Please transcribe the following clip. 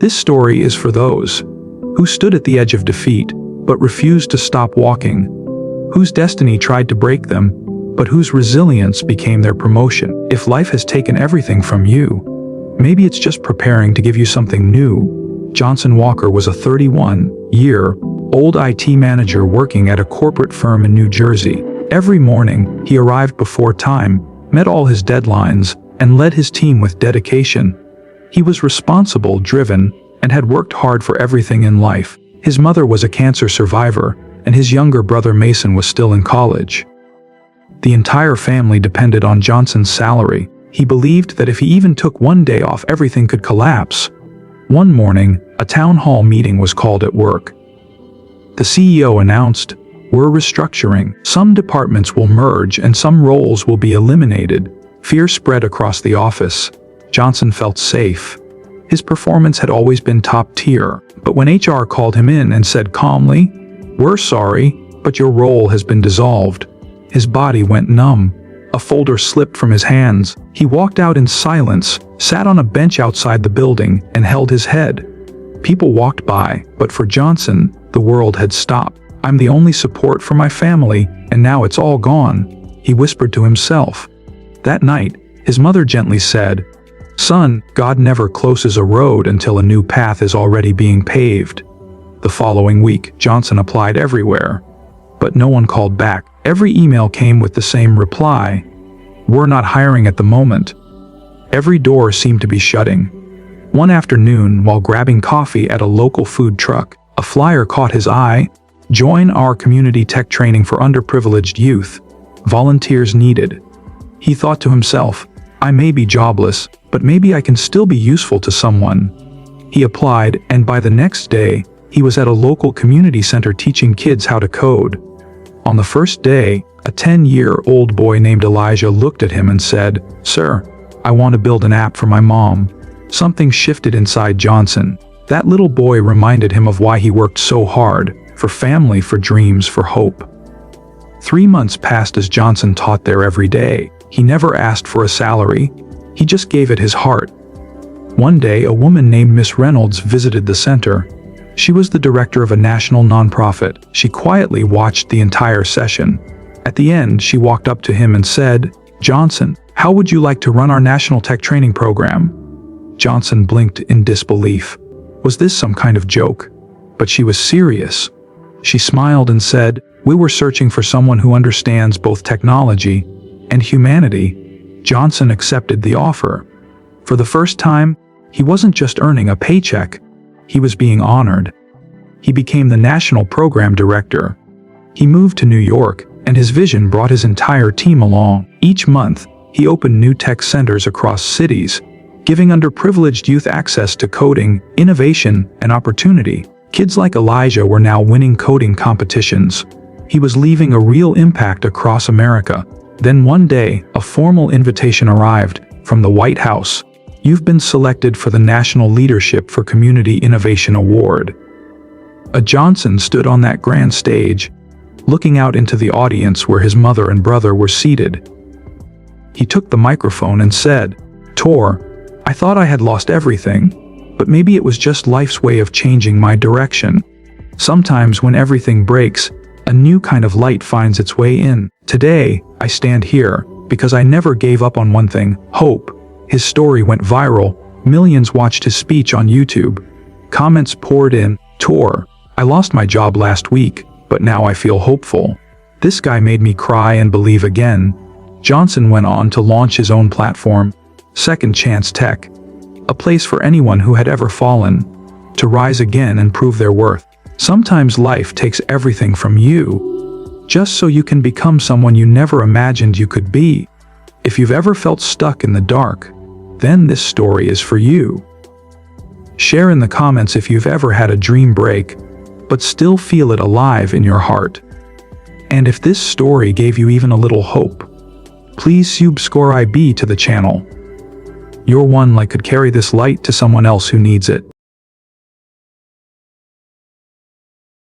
This story is for those who stood at the edge of defeat, but refused to stop walking, whose destiny tried to break them, but whose resilience became their promotion. If life has taken everything from you, maybe it's just preparing to give you something new. Jonson Walker was a 31-year-old IT manager working at a corporate firm in New Jersey. Every morning, he arrived before time, met all his deadlines, and led his team with dedication. He was responsible, driven, and had worked hard for everything in life. His mother was a cancer survivor, and his younger brother Mason was still in college. The entire family depended on Jonson's salary. He believed that if he even took one day off, everything could collapse. One morning, a town hall meeting was called at work. The CEO announced, "We're restructuring. Some departments will merge and some roles will be eliminated." Fear spread across the office. Jonson felt safe. His performance had always been top tier, but when HR called him in and said calmly, "We're sorry, but your role has been dissolved," his body went numb. A folder slipped from his hands. He walked out in silence, sat on a bench outside the building, and held his head. People walked by, but for Jonson, the world had stopped. "I'm the only support for my family, and now it's all gone," he whispered to himself. That night, his mother gently said, "Son, God never closes a road until a new path is already being paved." The following week, Jonson applied everywhere, but no one called back. Every email came with the same reply: "We're not hiring at the moment." Every door seemed to be shutting. One afternoon, while grabbing coffee at a local food truck, a flyer caught his eye: "Join our community tech training for underprivileged youth. Volunteers needed." He thought to himself, "I may be jobless, but maybe I can still be useful to someone." He applied, and by the next day, he was at a local community center teaching kids how to code. On the first day, a 10-year-old boy named Elijah looked at him and said, "Sir, I want to build an app for my mom." Something shifted inside Jonson. That little boy reminded him of why he worked so hard, for family, for dreams, for hope. 3 months passed as Jonson taught there every day. He never asked for a salary. He just gave it his heart. One day, a woman named Miss Reynolds visited the center. She was the director of a national nonprofit. She quietly watched the entire session. At the end, she walked up to him and said, "Jonson, how would you like to run our national tech training program?" Jonson blinked in disbelief. Was this some kind of joke? But she was serious. She smiled and said, "We were searching for someone who understands both technology and humanity." Jonson accepted the offer. For the first time, he wasn't just earning a paycheck. He was being honored. He became the national program director. He moved to New York, and his vision brought his entire team along. Each month, he opened new tech centers across cities, giving underprivileged youth access to coding, innovation, and opportunity. Kids like Elijah were now winning coding competitions. He was leaving a real impact across America. Then one day, a formal invitation arrived from the White House. "You've been selected for the National Leadership for Community Innovation Award." Jonson stood on that grand stage, looking out into the audience where his mother and brother were seated. He took the microphone and said, "Tor, I thought I had lost everything, but maybe it was just life's way of changing my direction. Sometimes when everything breaks, a new kind of light finds its way in. Today, I stand here because I never gave up on one thing: hope." His story went viral. Millions watched his speech on YouTube. Comments poured in: "Tor, I lost my job last week, but now I feel hopeful. This guy made me cry and believe again." Jonson went on to launch his own platform, Second Chance Tech, a place for anyone who had ever fallen to rise again and prove their worth. Sometimes life takes everything from you, just so you can become someone you never imagined you could be. If you've ever felt stuck in the dark, then this story is for you. Share in the comments if you've ever had a dream break, but still feel it alive in your heart. And if this story gave you even a little hope, please subscribe to the channel. Your one like could carry this light to someone else who needs it.